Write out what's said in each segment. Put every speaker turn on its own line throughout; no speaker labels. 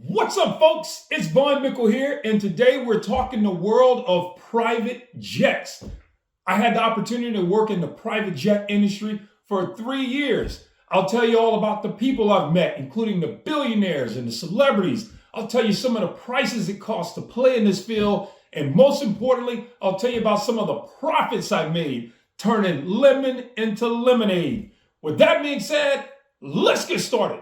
What's up, folks? It's Mickle here, and today we're talking the world of private jets. I had the opportunity to work in the private jet industry for 3 years. I'll tell you all about the people I've met, including the billionaires and the celebrities. I'll tell you some of the prices it costs to play in this field, and most importantly, I'll tell you about some of the profits I made turning lemon into lemonade. With that being said, let's get started.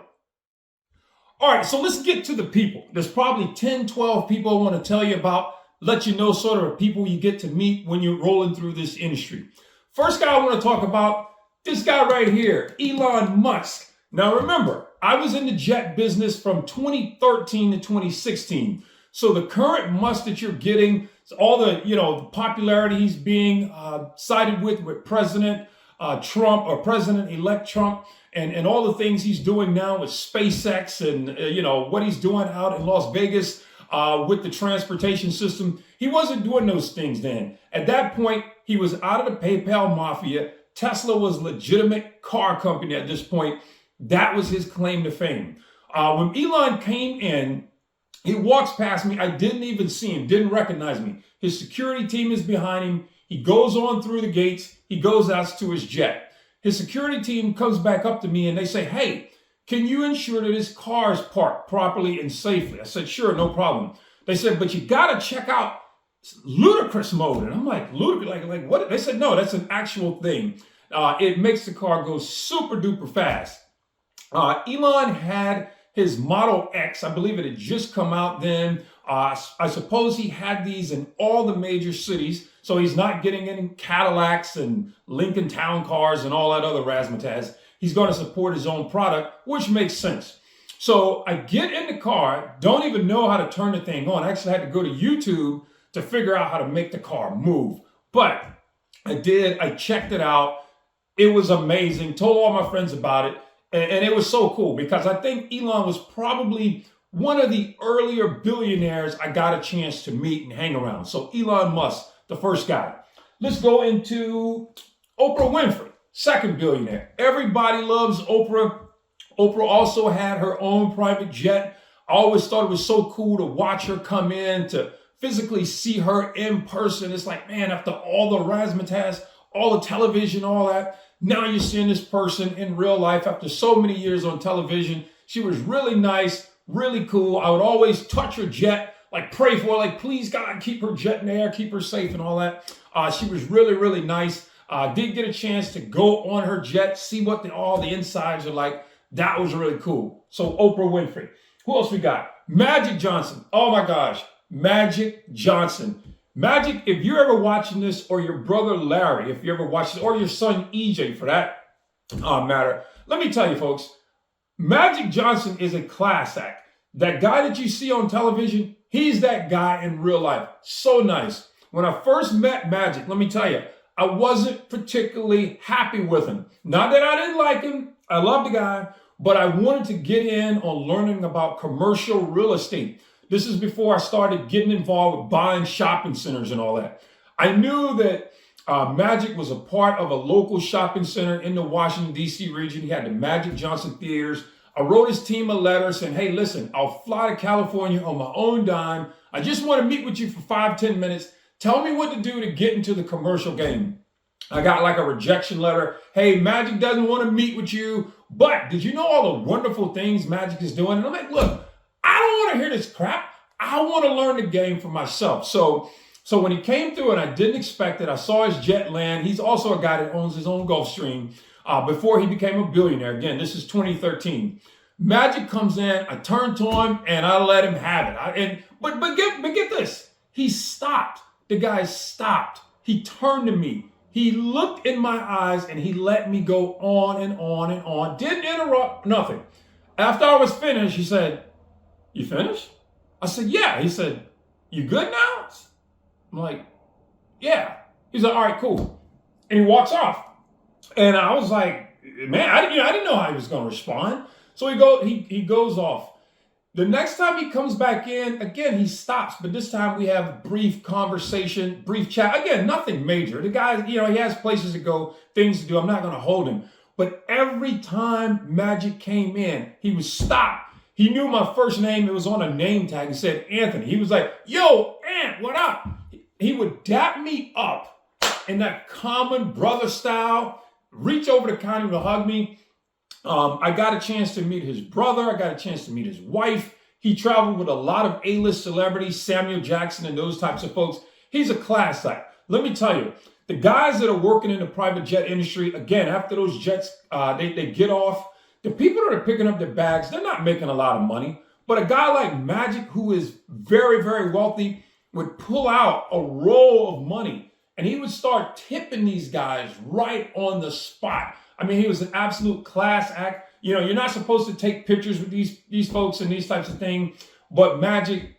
All right, so let's get to the people. There's probably 10, 12 people I want to tell you about, let you know sort of the people you get to meet when you're rolling through this industry. First guy I want to talk about, this guy right here, Elon Musk. Now remember, I was in the jet business from 2013 to 2016. So the current Musk that you're getting, all the, the popularity he's being sided with President Trump or President-elect Trump, and all the things he's doing now with SpaceX and, what he's doing out in Las Vegas with the transportation system. He wasn't doing those things then. At that point, he was out of the PayPal mafia. Tesla was a legitimate car company at this point. That was his claim to fame. When Elon came in, he walks past me. I didn't even see him, didn't recognize me. His security team is behind him. He goes on through the gates. He goes out to his jet. His security team comes back up to me and they say, "Hey, can you ensure that his car is parked properly and safely?" I said, "Sure, no problem." They said, "But you got to check out ludicrous mode." And I'm like, ludicrous, like what? They said, "No, that's an actual thing. It makes the car go super duper fast." Elon had his Model X. I believe it had just come out then. I suppose he had these in all the major cities. So he's not getting any Cadillacs and Lincoln Town cars and all that other razzmatazz. He's going to support his own product, which makes sense. So I get in the car, don't even know how to turn the thing on. I actually had to go to YouTube to figure out how to make the car move. But I did. I checked it out. It was amazing. Told all my friends about it. And it was so cool because I think Elon was probably one of the earlier billionaires I got a chance to meet and hang around. So Elon Musk, the first guy. Let's go into Oprah Winfrey, second billionaire. Everybody loves Oprah. Oprah also had her own private jet. I always thought it was so cool to watch her come in, to physically see her in person. It's like, man, after all the razzmatazz, all the television, all that, now you're seeing this person in real life after so many years on television. She was really nice, really cool. I would always touch her jet, like pray for her, like please God, keep her jet in the air, keep her safe and all that. She was really, really nice. Did get a chance to go on her jet, see what all the insides are like. That was really cool. So Oprah Winfrey. Who else we got? Magic Johnson. Oh my gosh, Magic Johnson. Magic, if you're ever watching this, or your brother Larry, if you ever watch this, or your son EJ for that matter, let me tell you folks, Magic Johnson is a class act. That guy that you see on television, he's that guy in real life. So nice. When I first met Magic, let me tell you, I wasn't particularly happy with him. Not that I didn't like him. I love the guy, but I wanted to get in on learning about commercial real estate. This is before I started getting involved with buying shopping centers and all that. I knew that Magic was a part of a local shopping center in the Washington, D.C. region. He had the Magic Johnson Theaters. I wrote his team a letter saying, "Hey, listen, I'll fly to California on my own dime. I just want to meet with you for 5-10 minutes. Tell me what to do to get into the commercial game." I got like a rejection letter. "Hey, Magic doesn't want to meet with you, but did you know all the wonderful things Magic is doing?" And I'm like, look, I don't want to hear this crap. I want to learn the game for myself. So when he came through and I didn't expect it, I saw his jet land. He's also a guy that owns his own Gulfstream before he became a billionaire. Again, this is 2013. Magic comes in, I turn to him and I let him have it. But get this. He stopped. The guy stopped. He turned to me. He looked in my eyes and he let me go on and on and on. Didn't interrupt, nothing. After I was finished, he said, "You finished?" I said, "Yeah." He said, "You good now?" I'm like, "Yeah." He's like, "All right, cool." And he walks off. And I was like, man, I didn't know how he was going to respond. So he goes off. The next time he comes back in, again, he stops. But this time we have a brief conversation, brief chat. Again, nothing major. The guy, he has places to go, things to do. I'm not going to hold him. But every time Magic came in, he would stop. He knew my first name. It was on a name tag. He said Anthony. He was like, yo, Ant, what up? He would dap me up in that common brother style, reach over the counter to hug me. I got a chance to meet his brother. I got a chance to meet his wife. He traveled with a lot of A-list celebrities, Samuel Jackson and those types of folks. He's a class act. Let me tell you, the guys that are working in the private jet industry, again, after those jets, they get off, the people that are picking up their bags, they're not making a lot of money. But a guy like Magic, who is very, very wealthy, would pull out a roll of money and he would start tipping these guys right on the spot. I mean, he was an absolute class act. You know, you're not supposed to take pictures with these folks and these types of things. But Magic,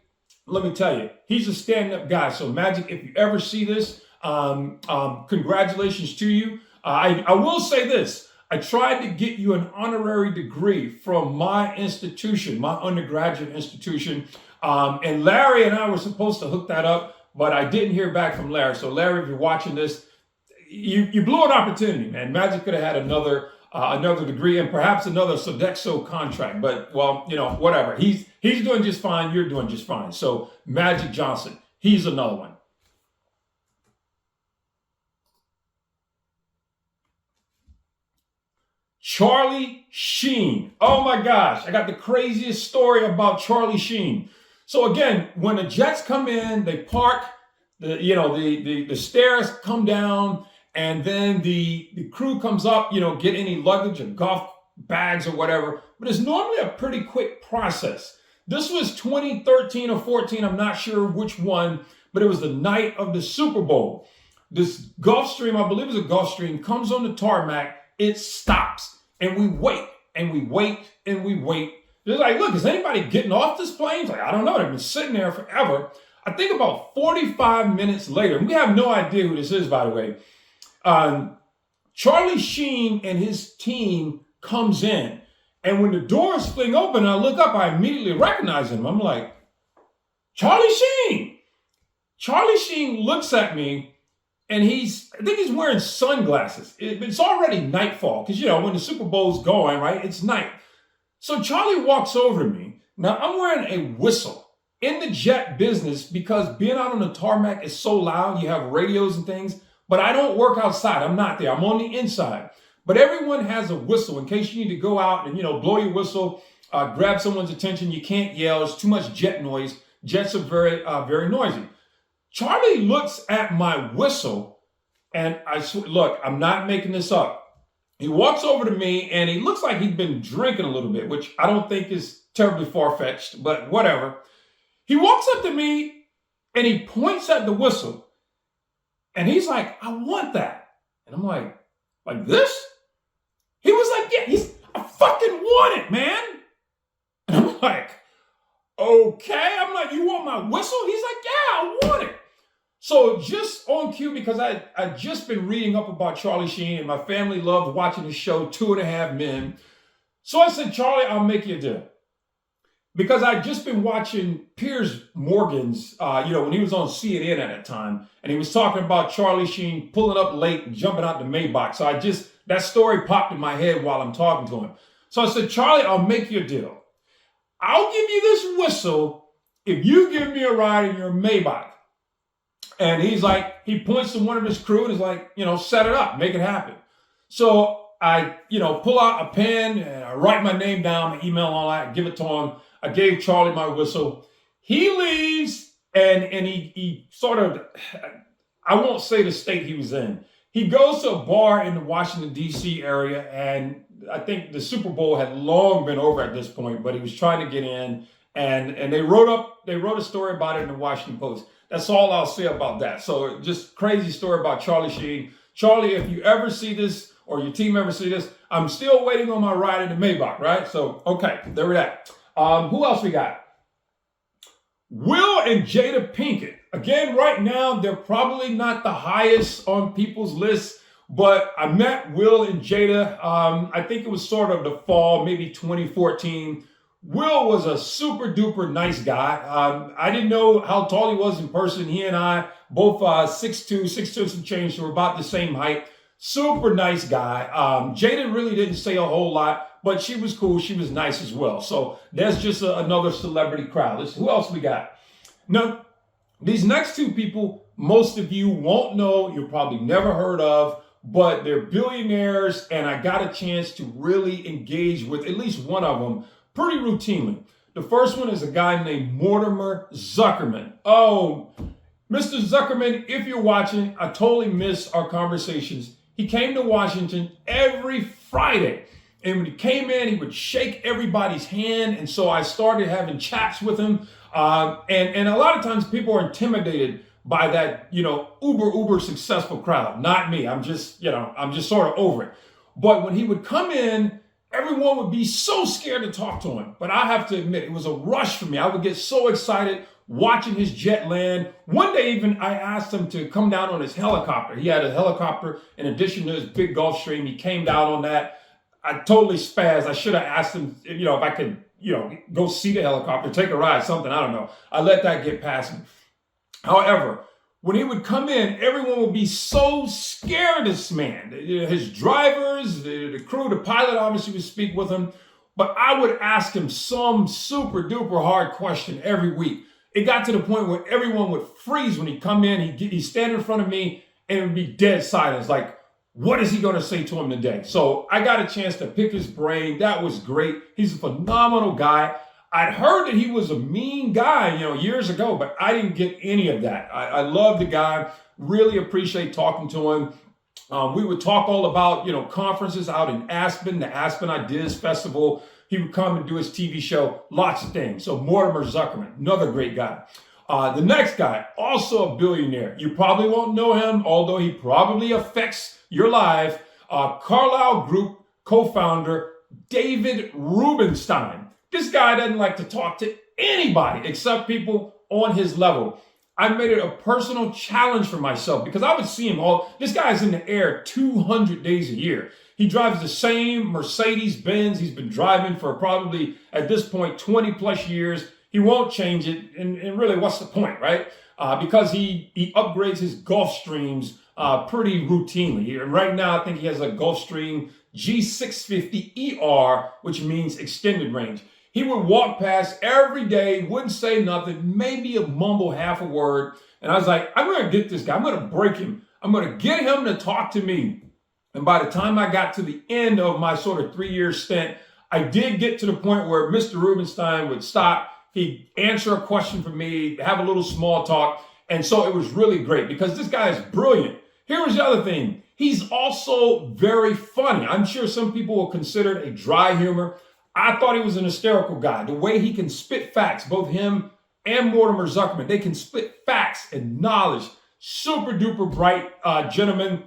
let me tell you, he's a stand-up guy. So Magic, if you ever see this, congratulations to you. I will say this. I tried to get you an honorary degree from my institution, my undergraduate institution. And Larry and I were supposed to hook that up, but I didn't hear back from Larry. So Larry, if you're watching this, you blew an opportunity, man. Magic could have had another degree and perhaps another Sodexo contract. But, well, you know, whatever. He's doing just fine. You're doing just fine. So Magic Johnson, he's another one. Charlie Sheen. Oh my gosh, I got the craziest story about Charlie Sheen. So again, when the jets come in, they park, the stairs come down, and then the crew comes up, get any luggage or golf bags or whatever. But it's normally a pretty quick process. This was 2013 or 14, I'm not sure which one, but it was the night of the Super Bowl. This Gulfstream, I believe it was a Gulfstream, comes on the tarmac, it stops. And we wait, and we wait, and we wait. They're like, look, is anybody getting off this plane? It's like, I don't know. They've been sitting there forever. I think about 45 minutes later, and we have no idea who this is, by the way. Charlie Sheen and his team comes in. And when the doors fling open, I look up, I immediately recognize him. I'm like, Charlie Sheen. Charlie Sheen looks at me. And I think he's wearing sunglasses. It's already nightfall because, when the Super Bowl's going, right, it's night. So Charlie walks over to me. Now, I'm wearing a whistle in the jet business because being out on the tarmac is so loud. You have radios and things, but I don't work outside. I'm not there. I'm on the inside. But everyone has a whistle in case you need to go out and, blow your whistle, grab someone's attention. You can't yell. There's too much jet noise. Jets are very, very noisy. Charlie looks at my whistle, and look, I'm not making this up. He walks over to me, and he looks like he'd been drinking a little bit, which I don't think is terribly far-fetched, but whatever. He walks up to me, and he points at the whistle, and he's like, I want that. And I'm like this? He was like, yeah, I fucking want it, man. And I'm like, okay. I'm like, you want my whistle? He's like, yeah, I want it. So just on cue, because I'd just been reading up about Charlie Sheen and my family loved watching the show 2.5 Men. So I said, Charlie, I'll make you a deal. Because I'd just been watching Piers Morgan's, when he was on CNN at that time, and he was talking about Charlie Sheen pulling up late and jumping out the Maybach. So that story popped in my head while I'm talking to him. So I said, Charlie, I'll make you a deal. I'll give you this whistle if you give me a ride in your Maybach. And he's like, he points to one of his crew and is like, set it up, make it happen. So I, pull out a pen and I write my name down, my email, all that, give it to him. I gave Charlie my whistle. He leaves and he sort of, I won't say the state he was in. He goes to a bar in the Washington, D.C. area, and I think the Super Bowl had long been over at this point, but he was trying to get in, and they wrote a story about it in the Washington Post. That's all I'll say about that. So just crazy story about Charlie Sheen. Charlie, if you ever see this or your team ever see this, I'm still waiting on my ride in the Maybach, right? So, okay, there we are. Who else we got? Will and Jada Pinkett. Again, right now, they're probably not the highest on people's lists, but I met Will and Jada. I think it was sort of the fall, maybe 2014. Will was a super duper nice guy. I didn't know how tall he was in person. He and I both 6'2", some change, so we're about the same height. Super nice guy. Jada really didn't say a whole lot, but she was cool. She was nice as well. So there's just another celebrity crowd. Who else we got? Now, these next two people, most of you won't know, you've probably never heard of, but they're billionaires, and I got a chance to really engage with at least one of them pretty routinely. The first one is a guy named Mortimer Zuckerman. Oh, Mr. Zuckerman, if you're watching, I totally miss our conversations. He came to Washington every Friday. And when he came in, he would shake everybody's hand. And so I started having chats with him. And a lot of times people are intimidated by that, uber successful crowd. Not me. I'm just sort of over it. But when he would come in, everyone would be so scared to talk to him. But I have to admit, it was a rush for me. I would get so excited watching his jet land. One day even I asked him to come down on his helicopter. He had a helicopter in addition to his big Gulfstream. He came down on that. I totally spazzed. I should have asked him, if I could, go see the helicopter, take a ride, something. I don't know. I let that get past me. However, when he would come in, everyone would be so scared of this man. His drivers, the crew, the pilot obviously would speak with him. But I would ask him some super duper hard question every week. It got to the point where everyone would freeze when he'd come in. He'd stand in front of me and it would be dead silence. Like, what is he going to say to him today? So I got a chance to pick his brain. That was great. He's a phenomenal guy. I'd heard that he was a mean guy, years ago, but I didn't get any of that. I love the guy. Really appreciate talking to him. We would talk all about, conferences out in Aspen, the Aspen Ideas Festival. He would come and do his TV show, lots of things. So Mortimer Zuckerman, another great guy. The next guy, also a billionaire. You probably won't know him, although he probably affects your life. Carlyle Group co-founder, David Rubenstein. This guy doesn't like to talk to anybody except people on his level. I made it a personal challenge for myself because I would see him this guy's in the air 200 days a year. He drives the same Mercedes-Benz he's been driving for probably, at this point, 20 plus years. He won't change it. And really, what's the point, right? Because he upgrades his Gulfstreams pretty routinely. And right now, I think he has a Gulfstream G650ER, which means extended range. He would walk past every day, wouldn't say nothing, maybe mumble half a word. And I was like, I'm going to get this guy. I'm going to break him. I'm going to get him to talk to me. And by the time I got to the end of my sort of 3-year stint, I did get to the point where Mr. Rubenstein would stop. He'd answer a question for me, have a little small talk. And so it was really great because this guy is brilliant. Here was the other thing. He's also very funny. I'm sure some people will consider it a dry humor. I thought he was an hysterical guy. The way he can spit facts, both him and Mortimer Zuckerman, they can spit facts and knowledge. Super duper bright gentleman.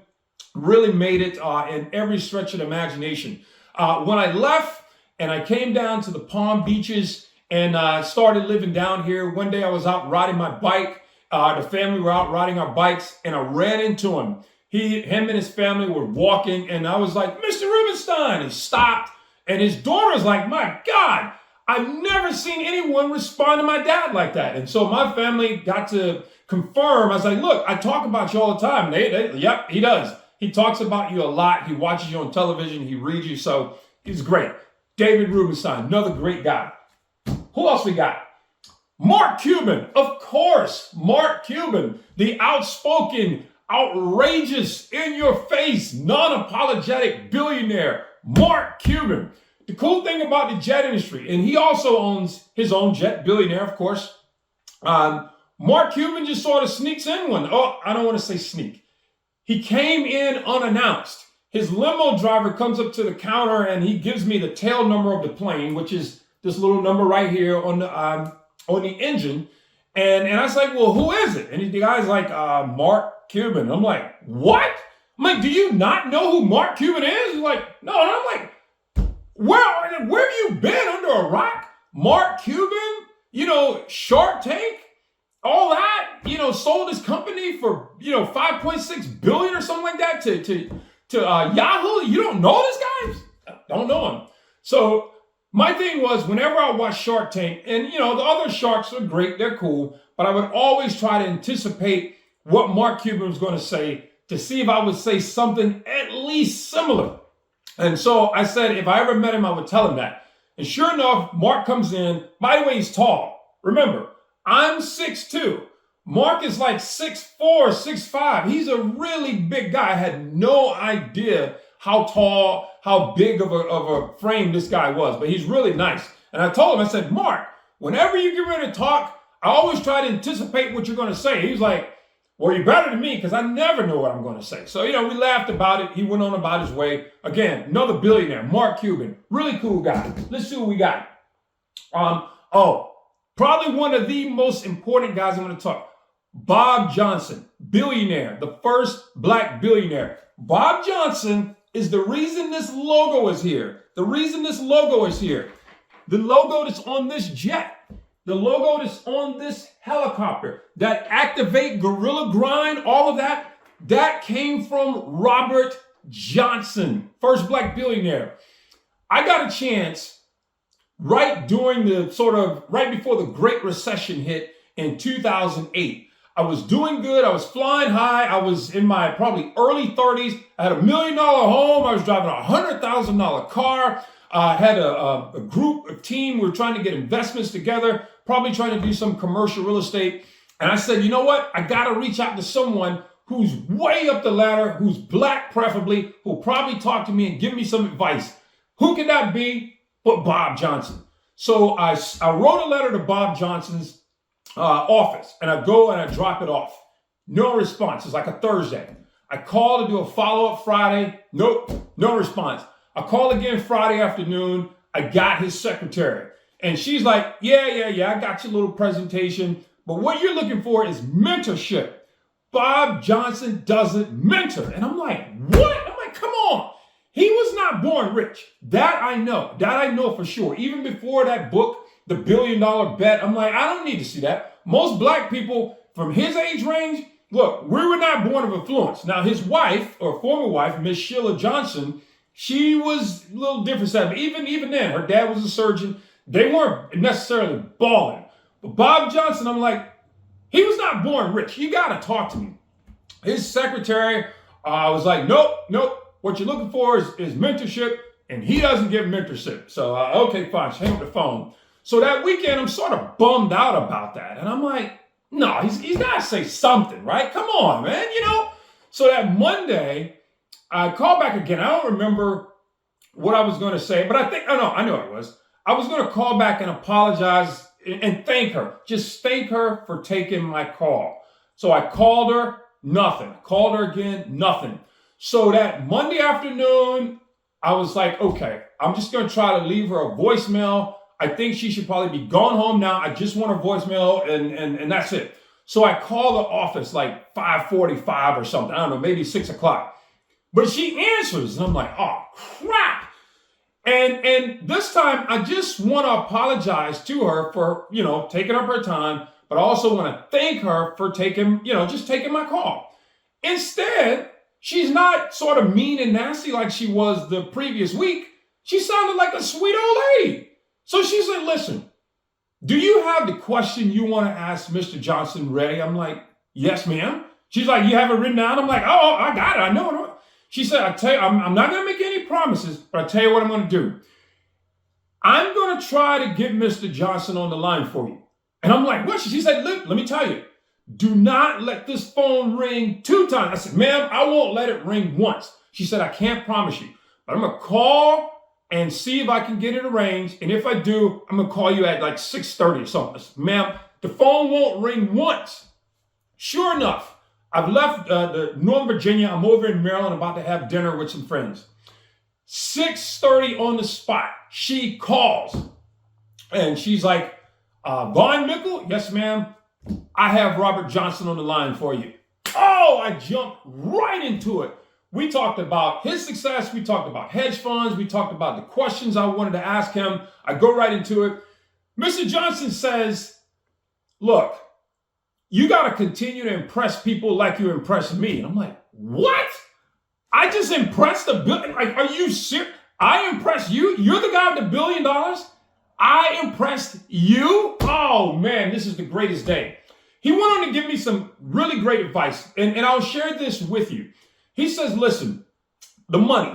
Really made it in every stretch of the imagination. When I left and I came down to the Palm Beaches and started living down here, one day I was out riding my bike. The family were out riding our bikes and I ran into him. Him and his family were walking and I was like, Mr. Rubenstein, and stopped. And his daughter was like, my God, I've never seen anyone respond to my dad like that. And so my family got to confirm. I was like, look, I talk about you all the time. Yep, he does. He talks about you a lot. He watches you on television. He reads you. So he's great. David Rubenstein, another great guy. Who else we got? Mark Cuban, of course. Mark Cuban, the outspoken, outrageous, in-your-face, non-apologetic billionaire. Mark Cuban. The cool thing about the jet industry, and he also owns his own jet, billionaire, of course. Mark Cuban just sort of sneaks in one. Oh, I don't want to say sneak. He came in unannounced. His limo driver comes up to the counter and he gives me the tail number of the plane, which is this little number right here on the engine. And I was like, well, who is it? And the guy's like, Mark Cuban. I'm like, what? I'm like, do you not know who Mark Cuban is? He's like, no. And I'm like, where have you been under a rock? Mark Cuban, Shark Tank, all that, sold his company for, $5.6 billion or something like that to Yahoo. You don't know this guy? Don't know him. So my thing was, whenever I watch Shark Tank, and the other sharks are great, they're cool, but I would always try to anticipate what Mark Cuban was going to say to see if I would say something at least similar. And so I said, if I ever met him, I would tell him that. And sure enough, Mark comes in. By the way, he's tall. Remember, I'm 6'2". Mark is like 6'4", 6'5". He's a really big guy. I had no idea how tall, how big of a frame this guy was, but he's really nice. And I told him, I said, Mark, whenever you get ready to talk, I always try to anticipate what you're going to say. He was like, well, you're better than me because I never know what I'm going to say. So, we laughed about it. He went on about his way. Again, another billionaire, Mark Cuban, really cool guy. Let's see what we got. Probably one of the most important guys I'm going to talk. Bob Johnson, billionaire, the first black billionaire. Bob Johnson is the reason this logo is here. The reason this logo is here. The logo that's on this jet. The logo that's on this helicopter. That Activate, Gorilla Grind, all of that. That came from Robert Johnson, first black billionaire. I got a chance right before the Great Recession hit in 2008. I was doing good. I was flying high. I was in my probably early 30s. I had $1 million home. I was driving a $100,000 car. I had a team. We were trying to get investments together, probably trying to do some commercial real estate. And I said, you know what? I got to reach out to someone who's way up the ladder, who's black preferably, who'll probably talk to me and give me some advice. Who could that be but Bob Johnson? So I wrote a letter to Bob Johnson's office, and I go and I drop it off. No response. It's like a Thursday. I call to do a follow-up Friday. Nope, no response. I call again Friday afternoon. I got his secretary. And she's like, yeah, I got your little presentation. But what you're looking for is mentorship. Bob Johnson doesn't mentor. And I'm like, what? I'm like, come on. He was not born rich. That I know. That I know for sure. Even before that book, The $1 Billion Bet, I'm like, I don't need to see that. Most black people from his age range, look, we were not born of affluence. Now, his wife, or former wife, Miss Sheila Johnson, she was a little different side. But even then, her dad was a surgeon. They weren't necessarily balling. But Bob Johnson, I'm like, he was not born rich. You got to talk to me. His secretary was like, nope. What you're looking for is mentorship, and he doesn't give mentorship. So, okay, fine. Hang up the phone. So that weekend, I'm sort of bummed out about that. And I'm like, no, he's got to say something, right? Come on, man, So that Monday, I called back again. I don't remember what I was going to say, but I know it was. I was going to call back and apologize and thank her. Just thank her for taking my call. So I called her, nothing. Called her again, nothing. So that Monday afternoon, I was like, okay, I'm just going to try to leave her a voicemail. I think she should probably be gone home now. I just want her voicemail and that's it. So I called the office like 5:45 or something. I don't know, maybe 6 o'clock. But she answers and I'm like, oh, crap. And this time I just want to apologize to her for, taking up her time, but I also want to thank her for taking my call. Instead, she's not sort of mean and nasty like she was the previous week. She sounded like a sweet old lady. So she's like, listen, do you have the question you want to ask Mr. Johnson ready? I'm like, yes, ma'am. She's like, you have it written down? I'm like, oh, I got it. I know it. She said, I tell you, I'm not going to make any promises, but I tell you what I'm going to do. I'm going to try to get Mr. Johnson on the line for you. And I'm like, what? She said, let me tell you, do not let this phone ring 2 times. I said, ma'am, I won't let it ring once. She said, I can't promise you, but I'm going to call and see if I can get it arranged. And if I do, I'm going to call you at like 6:30 or something. I said, ma'am, the phone won't ring once. Sure enough, I've left Northern Virginia. I'm over in Maryland about to have dinner with some friends. 6:30 on the spot, she calls. And she's like, Vaughn Mickle? Yes, ma'am. I have Robert Johnson on the line for you. Oh, I jumped right into it. We talked about his success. We talked about hedge funds. We talked about the questions I wanted to ask him. I go right into it. Mr. Johnson says, look, you got to continue to impress people like you impressed me. And I'm like, what? I just impressed a billion? Like, are you serious? I impressed you? You're the guy with $1 billion? I impressed you? Oh, man, this is the greatest day. He went on to give me some really great advice, and I'll share this with you. He says, listen, the money,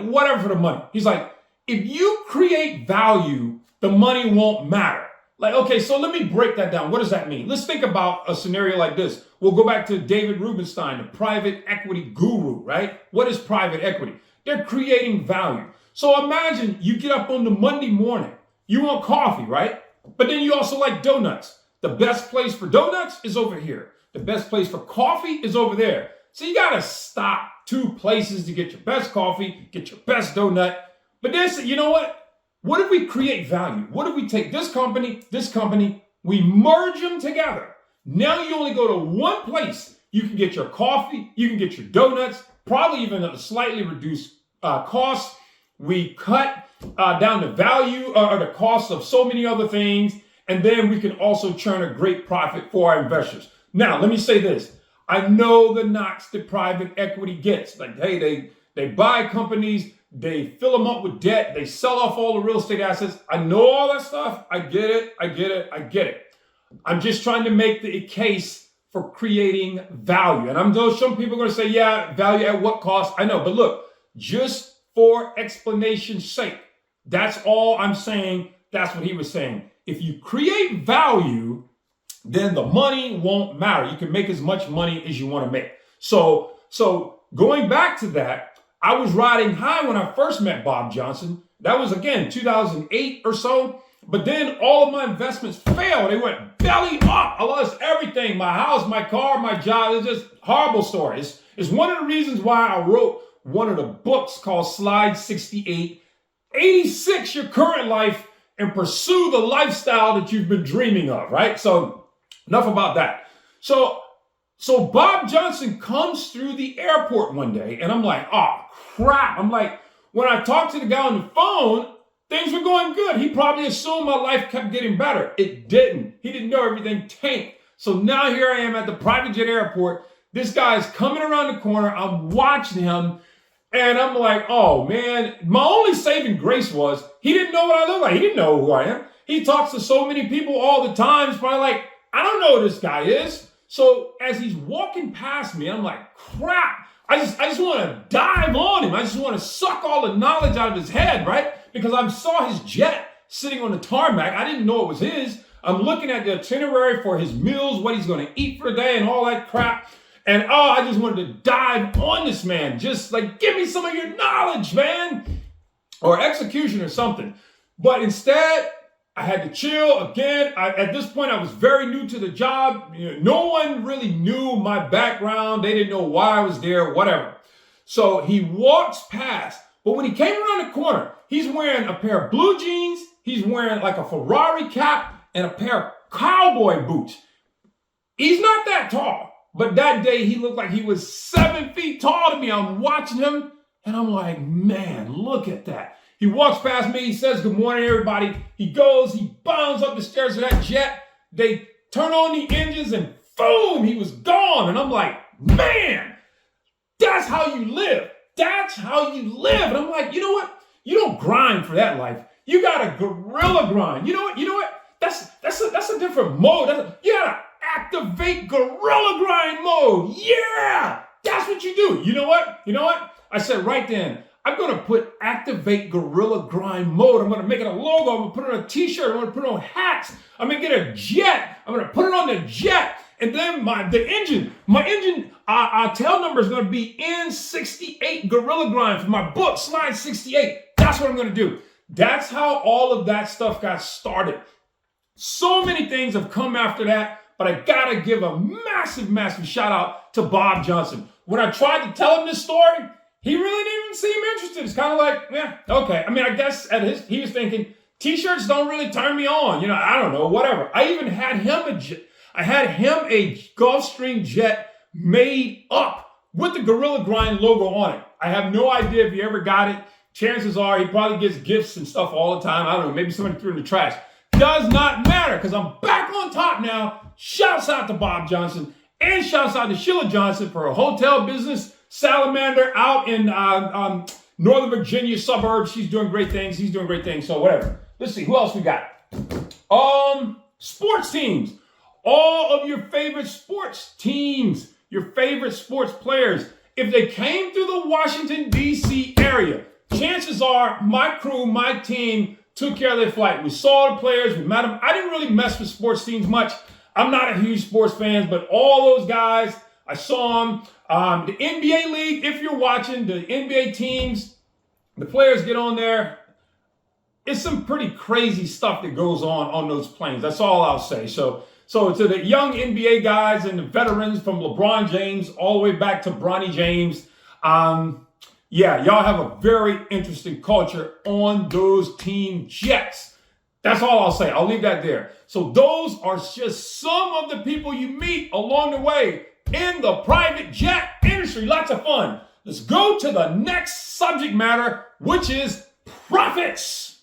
whatever for the money. He's like, if you create value, the money won't matter. Like, okay, so let me break that down. What does that mean? Let's think about a scenario like this. We'll go back to David Rubenstein, the private equity guru, right? What is private equity? They're creating value. So imagine you get up on the Monday morning, you want coffee, right? But then you also like donuts. The best place for donuts is over here. The best place for coffee is over there. So you gotta stop 2 places to get your best coffee, get your best donut. But then, you know what? What if we create value? What if we take this company, we merge them together? Now you only go to one place. You can get your coffee, you can get your donuts, probably even at a slightly reduced cost. We cut down the value or the cost of so many other things. And then we can also churn a great profit for our investors. Now, let me say this. I know the knocks that private equity gets. Like, hey, they buy companies, they fill them up with debt, they sell off all the real estate assets. I know all that stuff. I get it. I'm just trying to make the case for creating value. And I'm those some people are going to say, yeah, value at what cost? I know. But look, just for explanation's sake, that's all I'm saying. That's what he was saying. If you create value, then the money won't matter. You can make as much money as you want to make. So going back to that, I was riding high when I first met Bob Johnson. That was, again, 2008 or so. But then all of my investments failed. They went belly up. I lost everything, my house, my car, my job. It's just horrible stories. It's one of the reasons why I wrote one of the books called Slide 68, 86 Your Current Life and Pursue the Lifestyle That You've Been Dreaming of, right? So enough about that. So Bob Johnson comes through the airport one day, and I'm like, oh, crap. I'm like, when I talked to the guy on the phone, things were going good. He probably assumed my life kept getting better. It didn't. He didn't know everything tanked. So now here I am at the private jet airport. This guy's coming around the corner. I'm watching him, and I'm like, oh, man. My only saving grace was he didn't know what I look like. He didn't know who I am. He talks to so many people all the time. It's probably like, I don't know who this guy is. So as he's walking past me, I'm like, crap. I just want to dive on him. I just want to suck all the knowledge out of his head, right? Because I saw his jet sitting on the tarmac. I didn't know it was his. I'm looking at the itinerary for his meals, what he's going to eat for the day and all that crap. And I just wanted to dive on this man. Just like, give me some of your knowledge, man. Or execution or something. But instead, I had to chill. Again, at this point, I was very new to the job. No one really knew my background. They didn't know why I was there, whatever. So he walks past. But when he came around the corner, he's wearing a pair of blue jeans. He's wearing like a Ferrari cap and a pair of cowboy boots. He's not that tall. But that day, he looked like he was 7 feet tall to me. I'm watching him, and I'm like, man, look at that. He walks past me. He says, good morning, everybody. He goes, he bounds up the stairs of that jet. They turn on the engines, and boom, he was gone. And I'm like, man, that's how you live. That's how you live. And I'm like, you know what? You don't grind for that life. You got a guerrilla grind. You know what? That's a different mode. You got to activate guerrilla grind mode. Yeah, that's what you do. You know what? I said right then, I'm going to put activate guerrilla grind mode. I'm going to make it a logo. I'm going to put it on a t-shirt. I'm going to put it on hats. I'm going to get a jet. I'm going to put it on the jet. And then my engine tail number is going to be N68 Gorilla Grind for my book, Slide 68. That's what I'm going to do. That's how all of that stuff got started. So many things have come after that, but I got to give a massive, massive shout out to Bob Johnson. When I tried to tell him this story, he really didn't even seem interested. It's kind of like, yeah, okay. I mean, I guess he was thinking, t-shirts don't really turn me on. I don't know, whatever. I even had him a Gulfstream jet made up with the Gorilla Grind logo on it. I have no idea if he ever got it. Chances are he probably gets gifts and stuff all the time. I don't know, maybe somebody threw it in the trash. Does not matter because I'm back on top now. Shouts out to Bob Johnson and shouts out to Sheila Johnson for a hotel business, Salamander, out in Northern Virginia suburbs. She's doing great things. He's doing great things. So whatever. Let's see. Who else we got? Sports teams. All of your favorite sports teams, your favorite sports players. if they came through the Washington, D.C. area, chances are my crew, my team took care of their flight. We saw the players, we met them. I didn't really mess with sports teams much. I'm not a huge sports fan, but all those guys, I saw them. The NBA league, if you're watching, the NBA teams, the players get on there. It's some pretty crazy stuff that goes on those planes. That's all I'll say. So to the young NBA guys and the veterans from LeBron James all the way back to Bronny James, yeah, y'all have a very interesting culture on those team jets. That's all I'll say. I'll leave that there. So those are just some of the people you meet along the way in the private jet industry. Lots of fun. Let's go to the next subject matter, which is profits.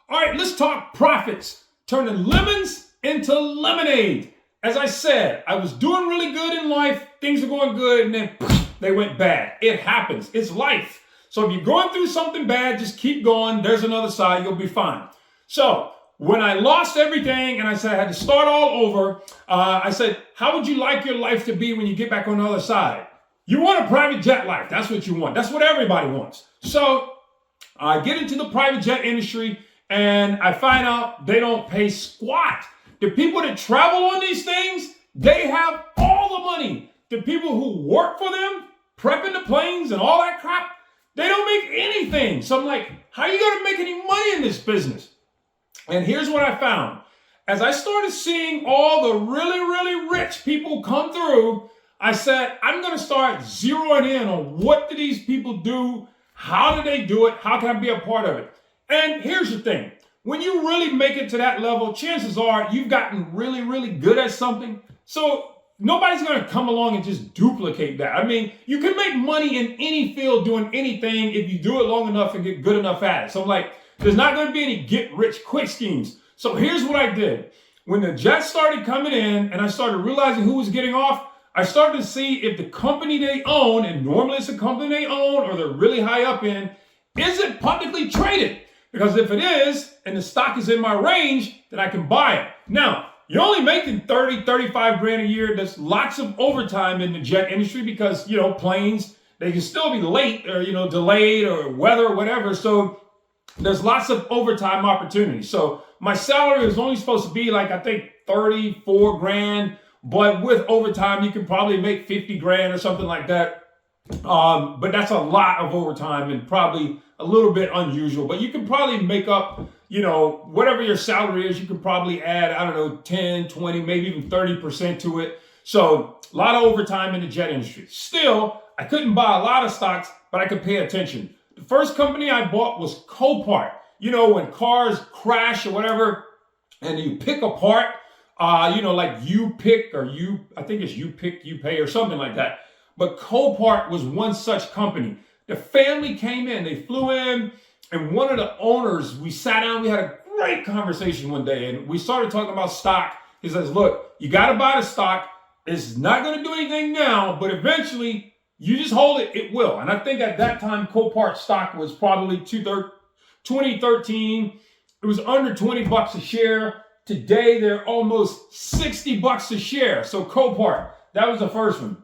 All right, let's talk profits. Turning lemons into lemonade. As I said, I was doing really good in life. Things were going good, and then they went bad. It happens. It's life. So if you're going through something bad, just keep going. There's another side. You'll be fine. So when I lost everything and I said I had to start all over, I said, how would you like your life to be when you get back on the other side? You want a private jet life. That's what you want. That's what everybody wants. So I get into the private jet industry and I find out they don't pay squat. The people that travel on these things, they have all the money. The people who work for them, prepping the planes and all that crap, they don't make anything. So I'm like, how are you going to make any money in this business? And here's what I found. As I started seeing all the really, really rich people come through, I said, I'm going to start zeroing in on what do these people do? How do they do it? How can I be a part of it? And here's the thing. When you really make it to that level, chances are you've gotten really, really good at something. So nobody's going to come along and just duplicate that. I mean, you can make money in any field doing anything if you do it long enough and get good enough at it. So I'm like, there's not going to be any get-rich-quick schemes. So here's what I did. When the jets started coming in and I started realizing who was getting off, I started to see if the company they own, and normally it's a company they own or they're really high up in, is it publicly traded? Because if it is, and the stock is in my range, then I can buy it. Now, you're only making 30, 35 grand a year. There's lots of overtime in the jet industry because, planes, they can still be late or, delayed or weather or whatever. So there's lots of overtime opportunities. So my salary is only supposed to be like, I think 34 grand, but with overtime, you can probably make 50 grand or something like that. But that's a lot of overtime and probably a little bit unusual, but you can probably make up, whatever your salary is, you can probably add, 10, 20, maybe even 30% to it. So a lot of overtime in the jet industry. Still, I couldn't buy a lot of stocks, but I could pay attention. The first company I bought was Copart. When cars crash or whatever, and you pick apart, like you pick or I think it's you pick, you pay or something like that. But Copart was one such company. The family came in, they flew in, and one of the owners, we sat down, we had a great conversation one day, and we started talking about stock. He says, look, you got to buy the stock. It's not going to do anything now, but eventually you just hold it, it will. And I think at that time, Copart stock was probably 2013. It was under 20 bucks a share. Today, they're almost 60 bucks a share. So Copart, that was the first one.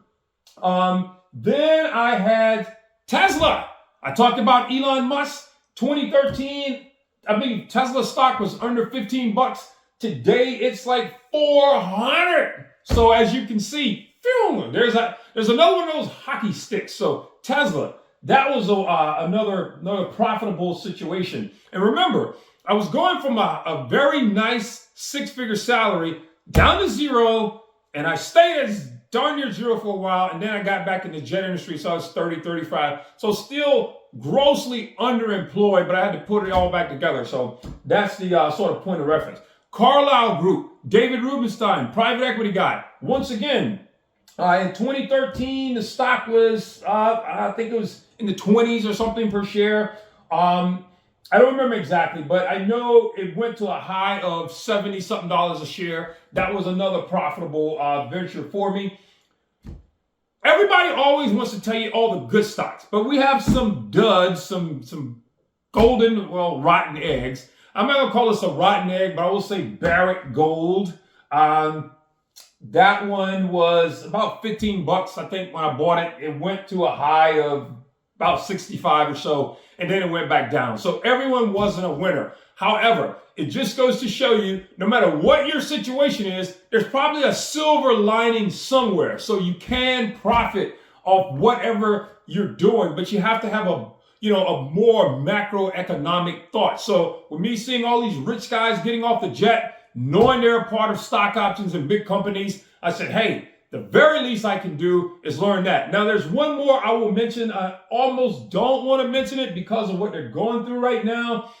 Then I had Tesla. I talked about Elon Musk. 2013, I mean, Tesla stock was under 15 bucks. Today, it's like 400. So as you can see, there's another one of those hockey sticks. So Tesla, that was another profitable situation. And remember, I was going from a very nice six-figure salary down to zero, and I stayed as darn near zero for a while, and then I got back in the jet industry, so I was 30, 35. So still grossly underemployed, but I had to put it all back together. So that's the sort of point of reference. Carlyle Group, David Rubenstein, private equity guy. Once again, in 2013, the stock was, I think it was in the 20s or something per share. I don't remember exactly, but I know it went to a high of $70-something a share. That was another profitable venture for me. Everybody always wants to tell you all the good stocks, but we have some duds, some golden, rotten eggs. I'm not going to call this a rotten egg, but I will say Barrick Gold. That one was about 15 bucks, I think, when I bought it. It went to a high of about 65 or so, and then it went back down. So everyone wasn't a winner. However, it just goes to show you, no matter what your situation is, there's probably a silver lining somewhere. So you can profit off whatever you're doing, but you have to have a more macroeconomic thought. So with me seeing all these rich guys getting off the jet, knowing they're a part of stock options and big companies, I said, hey, the very least I can do is learn that. Now, there's one more I will mention. I almost don't want to mention it because of what they're going through right now.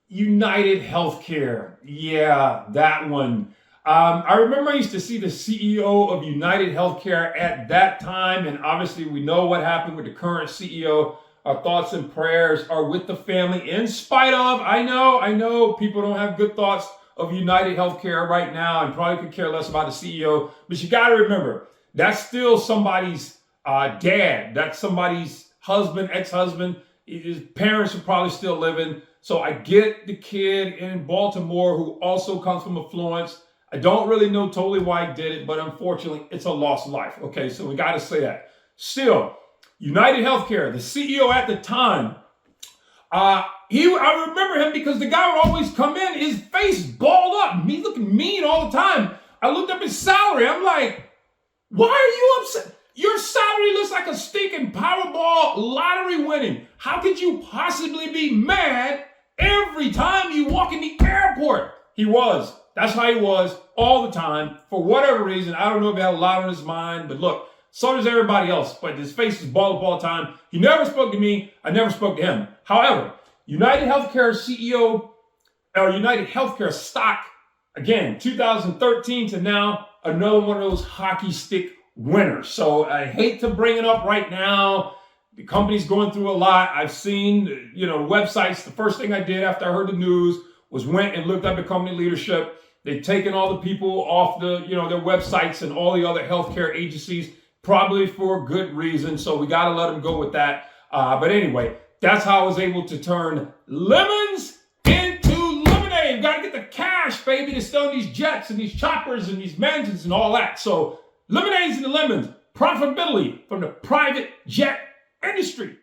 United Healthcare. Yeah, that one. I remember I used to see the CEO of United Healthcare at that time, and obviously we know what happened with the current CEO. Our thoughts and prayers are with the family in spite of, I know people don't have good thoughts of United Healthcare right now and probably could care less about the CEO, but you got to remember, that's still somebody's dad. That's somebody's husband, ex-husband. His parents are probably still living. So I get the kid in Baltimore who also comes from affluence. I don't really know totally why he did it, but unfortunately, it's a lost life. Okay, so we got to say that. Still, United Healthcare, the CEO at the time, I remember him because the guy would always come in, his face balled up, me looking mean all the time. I looked up his salary. I'm like, why are you upset? Your salary looks like a stinking Powerball lottery winning. How could you possibly be mad every time you walk in the airport? He was. That's how he was all the time. For whatever reason, I don't know if he had a lot on his mind, but look, so does everybody else. But his face is balled up all the time. He never spoke to me. I never spoke to him. However, United Healthcare CEO, or United Healthcare stock, again, 2013 to now, another one of those hockey stick winners. So I hate to bring it up right now. The company's going through a lot. I've seen, websites. The first thing I did after I heard the news was went and looked up the company leadership. They've taken all the people off their websites and all the other healthcare agencies, probably for good reason. So we got to let them go with that. But anyway, that's how I was able to turn lemons into lemonade. You got to get the cash, baby, to sell these jets and these choppers and these mansions and all that. So lemonades and the lemons, profitability from the private jet industry.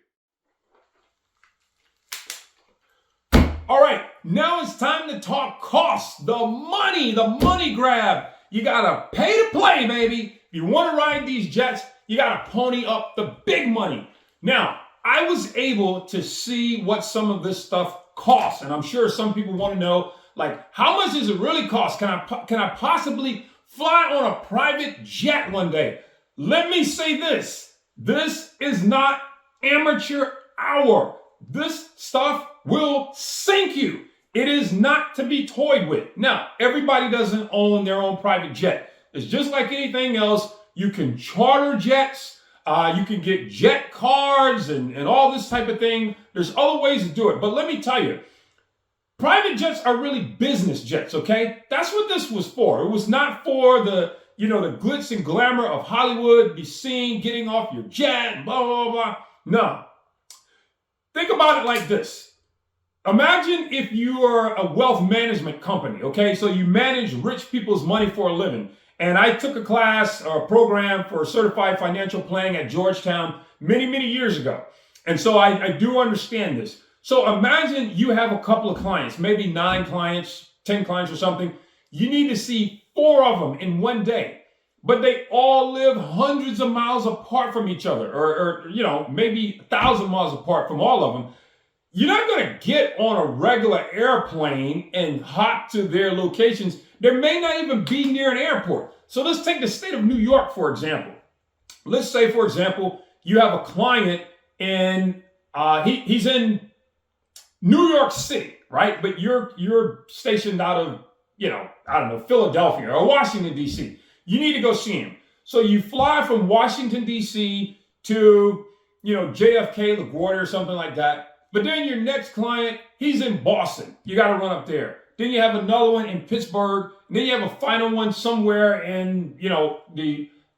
All right, now it's time to talk costs, the money grab. You got to pay to play, baby. If you want to ride these jets, you got to pony up the big money. Now, I was able to see what some of this stuff costs, and I'm sure some people want to know, like, how much does it really cost? Can I possibly fly on a private jet one day? Let me say this. This is not amateur hour. This stuff will sink you. It is not to be toyed with. Now, everybody doesn't own their own private jet. It's just like anything else. You can charter jets. You can get jet cards and all this type of thing. There's other ways to do it. But let me tell you, private jets are really business jets, okay? That's what this was for. It was not for the glitz and glamour of Hollywood, be seen getting off your jet, blah, blah, blah. No. Think about it like this. Imagine if you are a wealth management company, okay? So you manage rich people's money for a living. And I took a class or a program for certified financial planning at Georgetown many, many years ago. And so I do understand this. So imagine you have a couple of clients, maybe 9 clients, 10 clients or something. You need to see 4 of them in one day, but they all live hundreds of miles apart from each other, or maybe 1,000 miles apart from all of them. You're not going to get on a regular airplane and hop to their locations. There may not even be near an airport. So let's take the state of New York, for example. Let's say, for example, you have a client and he's in New York City, right? But you're stationed out of, Philadelphia or Washington, D.C. You need to go see him. So you fly from Washington, D.C. to, JFK, LaGuardia or something like that. But then your next client, he's in Boston. You got to run up there. Then you have another one in Pittsburgh. And then you have a final one somewhere in,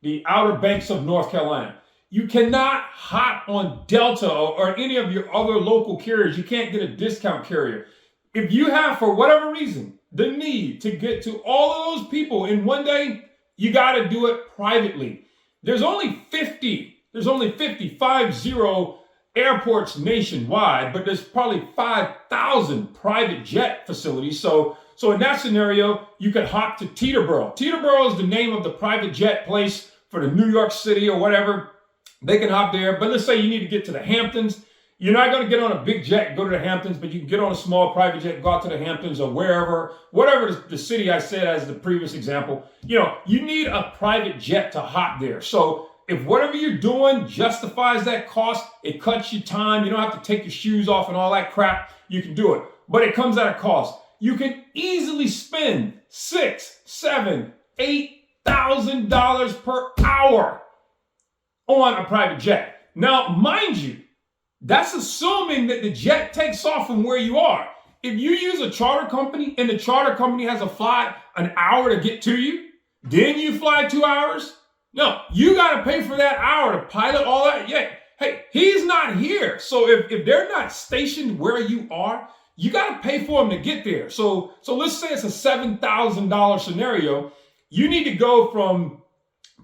the outer banks of North Carolina. You cannot hop on Delta or any of your other local carriers. You can't get a discount carrier. If you have, for whatever reason, the need to get to all of those people in one day, you got to do it privately. There's only 50 airports nationwide, but there's probably 5,000 private jet facilities. So in that scenario, you could hop to Teterboro. Teterboro is the name of the private jet place for the New York City or whatever. They can hop there. But let's say you need to get to the Hamptons. You're not going to get on a big jet and go to the Hamptons, but you can get on a small private jet and go out to the Hamptons or whatever the city I said as the previous example. You need a private jet to hop there. So if whatever you're doing justifies that cost, it cuts you time, you don't have to take your shoes off and all that crap, you can do it. But it comes at a cost. You can easily spend $6,000, $7,000, $8,000 per hour on a private jet. Now, mind you, that's assuming that the jet takes off from where you are. If you use a charter company and the charter company has a flight an hour to get to you, then you fly 2 hours. No, you got to pay for that hour to pilot all that. Yeah. Hey, he's not here. So if they're not stationed where you are, you got to pay for them to get there. So let's say it's a $7,000 scenario. You need to go from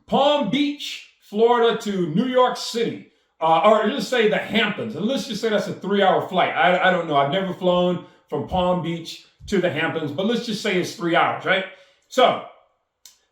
Palm Beach, Florida to New York City. Or let's say the Hamptons. And let's just say that's a 3-hour flight. I don't know. I've never flown from Palm Beach to the Hamptons, but let's just say it's 3 hours, right? So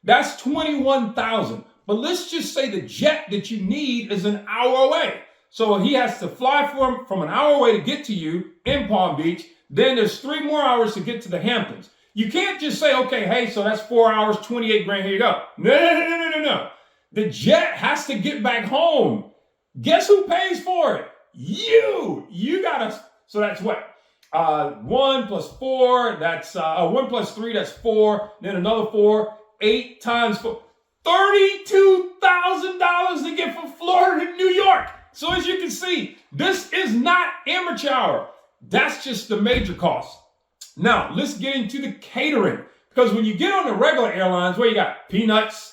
that's $21,000. But let's just say the jet that you need is an hour away. So he has to fly from an hour away to get to you in Palm Beach. Then there's 3 more hours to get to the Hamptons. You can't just say, okay, hey, so that's 4 hours, 28 grand, here you go. No. The jet has to get back home. Guess who pays for it? You gotta, so that's what? 1 plus 4, that's 1 plus 3, that's 4. Then another 4, 8 times 4. $32,000 to get from Florida to New York. So as you can see, this is not amateur hour. That's just the major cost. Now, let's get into the catering. Because when you get on the regular airlines, where you got peanuts.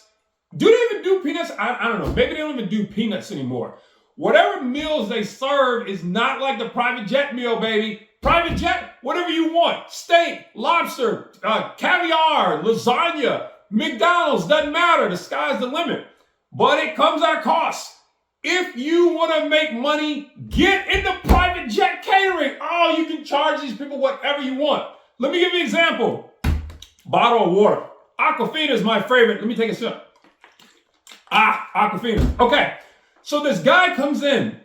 Do they even do peanuts? I don't know. Maybe they don't even do peanuts anymore. Whatever meals they serve is not like the private jet meal, baby. Private jet, whatever you want. Steak, lobster, caviar, lasagna, McDonald's, doesn't matter. The sky's the limit. But it comes at a cost. If you want to make money, get into private jet catering. Oh, you can charge these people whatever you want. Let me give you an example. Bottle of water. Aquafina is my favorite. Let me take a sip. Aquafina. Okay. So this guy comes in.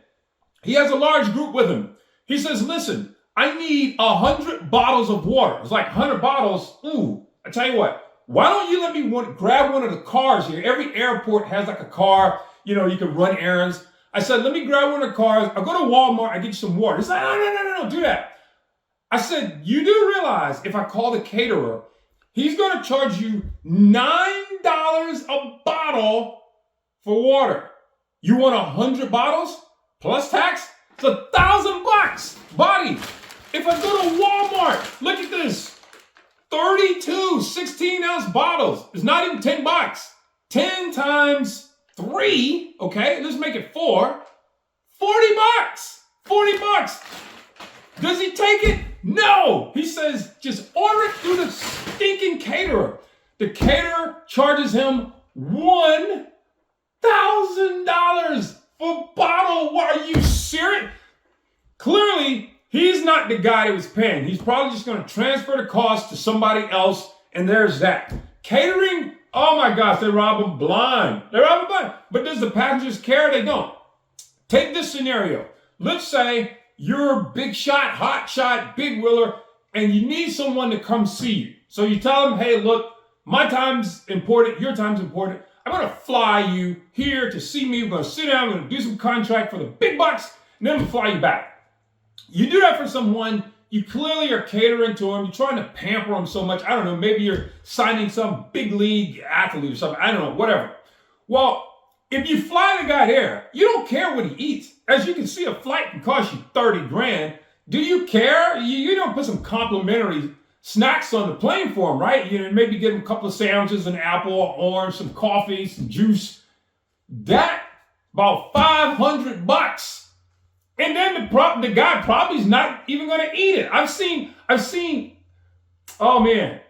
He has a large group with him. He says, listen, I need 100 bottles of water. It's like 100 bottles. Ooh, I tell you what. Why don't you let me grab one of the cars here? Every airport has like a car. You can run errands. I said, let me grab one of the cars. I'll go to Walmart. I get you some water. He's like, no, do that. I said, you do realize if I call the caterer, he's going to charge you $9 a bottle for water. You want 100 bottles plus tax? It's $1,000, buddy. If I go to Walmart, look at this. 32 16-ounce bottles. It's not even $10. 10 times 3, okay, let's make it 4. $40. $40. Does he take it? No. He says, just order it through the stinking caterer. The caterer charges him $1,000 for bottle. What, are you serious? Clearly, he's not the guy that was paying. He's probably just going to transfer the cost to somebody else, and there's that. Catering, oh my gosh, they rob them blind. They rob them blind. But does the passengers care? They don't. Take this scenario. Let's say you're a big shot, hot shot, big wheeler, and you need someone to come see you. So you tell them, hey, look, my time's important, your time's important. I'm going to fly you here to see me. We're going to sit down, we're going to do some contract for the big bucks, and then we'll fly you back. You do that for someone, you clearly are catering to them, you're trying to pamper them so much. I don't know, maybe you're signing some big league athlete or something. I don't know, whatever. Well, if you fly the guy there, you don't care what he eats. As you can see, a flight can cost you 30 grand. Do you care? You don't put some complimentary snacks on the plane for him, right? Maybe give him a couple of sandwiches, an apple, orange, some coffee, some juice. That, about $500. And then the guy probably is not even going to eat it. I've seen, oh man,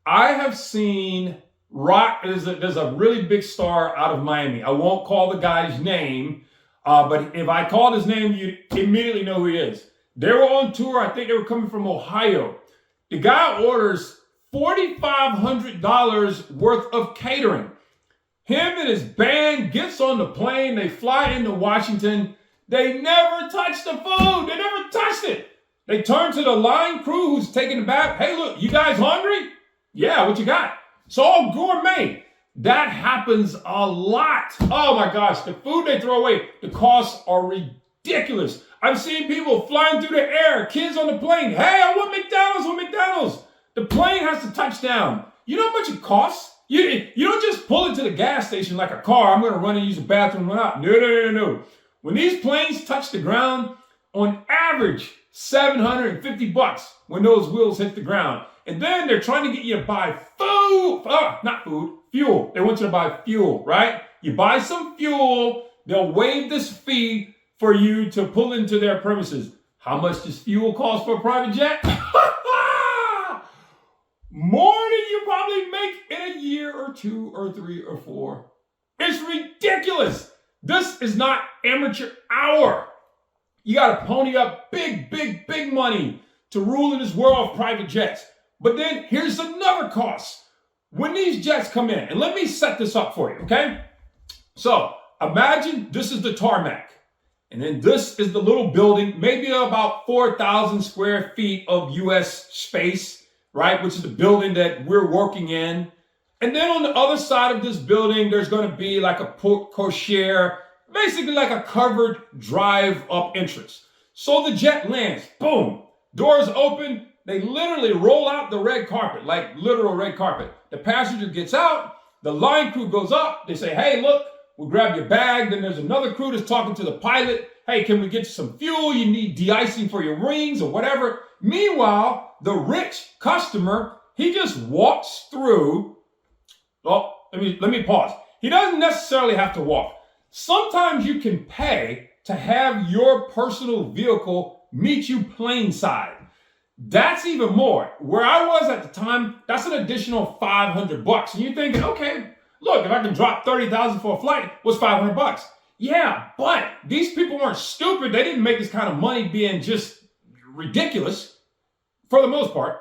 I have seen There's a really big star out of Miami. I won't call the guy's name, but if I called his name, you'd immediately know who he is. They were on tour. I think they were coming from Ohio. The guy orders $4,500 worth of catering. Him and his band gets on the plane. They fly into Washington. They never touched the food. They never touched it. They turn to the line crew who's taking the bath. Hey, look, you guys hungry? Yeah, what you got? It's all gourmet. That happens a lot. Oh my gosh, the food they throw away, the costs are ridiculous. I've seen people flying through the air, kids on the plane. Hey, I want McDonald's. The plane has to touch down. You know how much it costs? You don't just pull it to the gas station like a car. I'm going to run and use the bathroom and run out. No. When these planes touch the ground, on average, $750 when those wheels hit the ground. And then they're trying to get you to buy fuel. They want you to buy fuel, right? You buy some fuel, they'll waive this fee for you to pull into their premises. How much does fuel cost for a private jet? More than you probably make in a year or 2 or 3 or 4. It's ridiculous. This is not amateur hour. You got to pony up big money to rule in this world of private jets. But then here's another cost. When these jets come in, and let me set this up for you, okay? So imagine this is the tarmac. And then this is the little building, maybe about 4,000 square feet of U.S. space, right? Which is the building that we're working in. And then on the other side of this building, there's going to be like a porte cochere, basically like a covered drive-up entrance. So the jet lands, boom, doors open. They literally roll out the red carpet, like literal red carpet. The passenger gets out, the line crew goes up. They say, hey, look, we'll grab your bag. Then there's another crew that's talking to the pilot. Hey, can we get you some fuel? You need de-icing for your rings or whatever. Meanwhile, the rich customer, he just walks through. Well, let me pause. He doesn't necessarily have to walk. Sometimes you can pay to have your personal vehicle meet you plane side. That's even more. Where I was at the time, that's an additional $500. And you're thinking, okay, look, if I can drop $30,000 for a flight, what's $500? Yeah, but these people weren't stupid. They didn't make this kind of money being just ridiculous for the most part.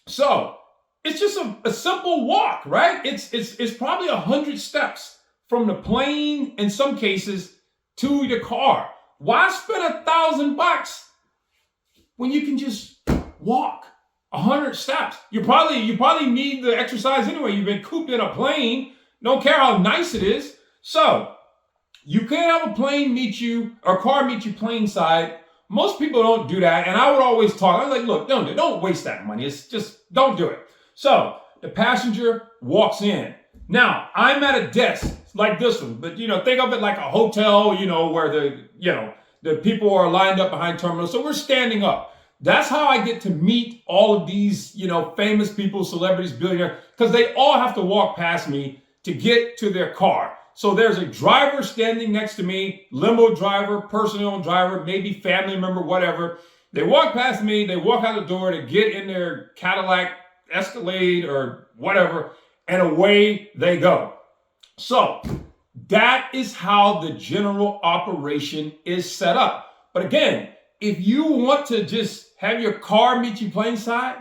So it's just a simple walk, right? It's probably 100 steps from the plane in some cases to the car. Why spend $1,000 when you can just walk 100 steps? You probably need the exercise anyway. You've been cooped in a plane. Don't care how nice it is. So you can't have a plane meet you or a car meet you plane side. Most people don't do that. And I would always talk. I was like, look, don't waste that money. It's just, don't do it. So the passenger walks in. Now, I'm at a desk like this one, but think of it like a hotel, where the people are lined up behind terminals. So we're standing up. That's how I get to meet all of these, famous people, celebrities, billionaires, because they all have to walk past me to get to their car. So there's a driver standing next to me, limo driver, personal driver, maybe family member, whatever. They walk past me, they walk out the door to get in their Cadillac Escalade or whatever, and away they go. So that is how the general operation is set up. But again, if you want to just have your car meet you plane side,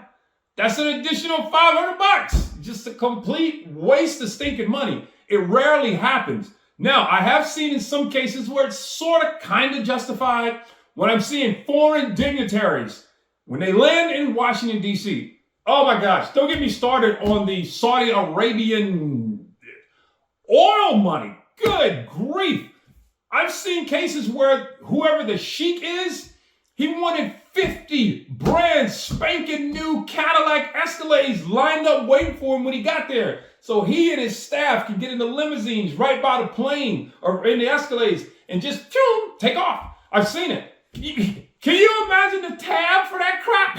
that's an additional $500. Just a complete waste of stinking money. It rarely happens. Now, I have seen in some cases where it's sort of kind of justified when I'm seeing foreign dignitaries, when they land in Washington, D.C. Oh my gosh, don't get me started on the Saudi Arabian oil money. Good grief. I've seen cases where whoever the sheik is, he wanted 50 brand spanking new Cadillac Escalades lined up waiting for him when he got there. So he and his staff can get in the limousines right by the plane or in the Escalades and just take off. I've seen it. Can you imagine the tab for that crap?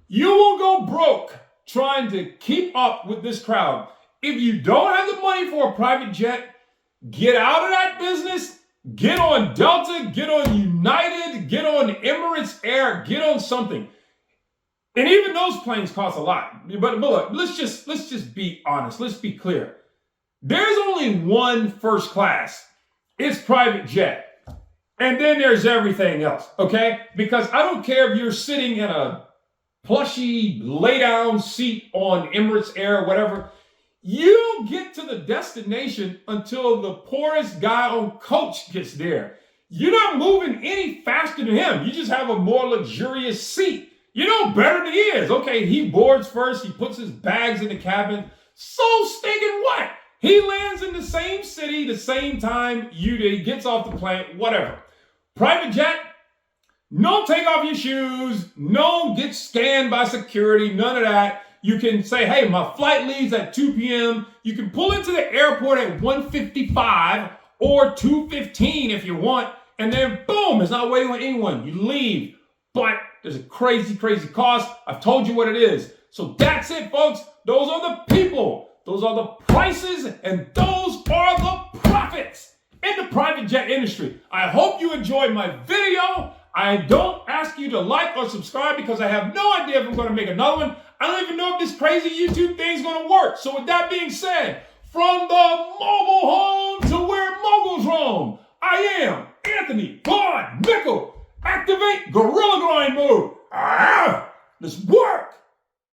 You will go broke trying to keep up with this crowd. If you don't have the money for a private jet, get out of that business. Get on Delta, get on United, get on Emirates Air, get on something. And even those planes cost a lot. But look, let's just be honest. Let's be clear. There's only one first class. It's private jet. And then there's everything else, okay? Because I don't care if you're sitting in a plushy lay-down seat on Emirates Air or whatever. You don't get to the destination until the poorest guy on coach gets there. You're not moving any faster than him. You just have a more luxurious seat. You know better than he is. Okay, he boards first. He puts his bags in the cabin. So stinking what? He lands in the same city, the same time you do. He gets off the plane, whatever. Private jet, no take off your shoes. No get scanned by security. None of that. You can say, hey, my flight leaves at 2 p.m. You can pull into the airport at 1:55 or 2:15 if you want. And then, boom, it's not waiting on anyone. You leave. But there's a crazy, crazy cost. I've told you what it is. So that's it, folks. Those are the people. Those are the prices. And those are the profits in the private jet industry. I hope you enjoyed my video. I don't ask you to like or subscribe because I have no idea if I'm going to make another one. I don't even know if this crazy YouTube thing is going to work. So with that being said, from the mobile home to where moguls roam, I am Anthony Mickle. Activate gorilla grind mode. Let's work.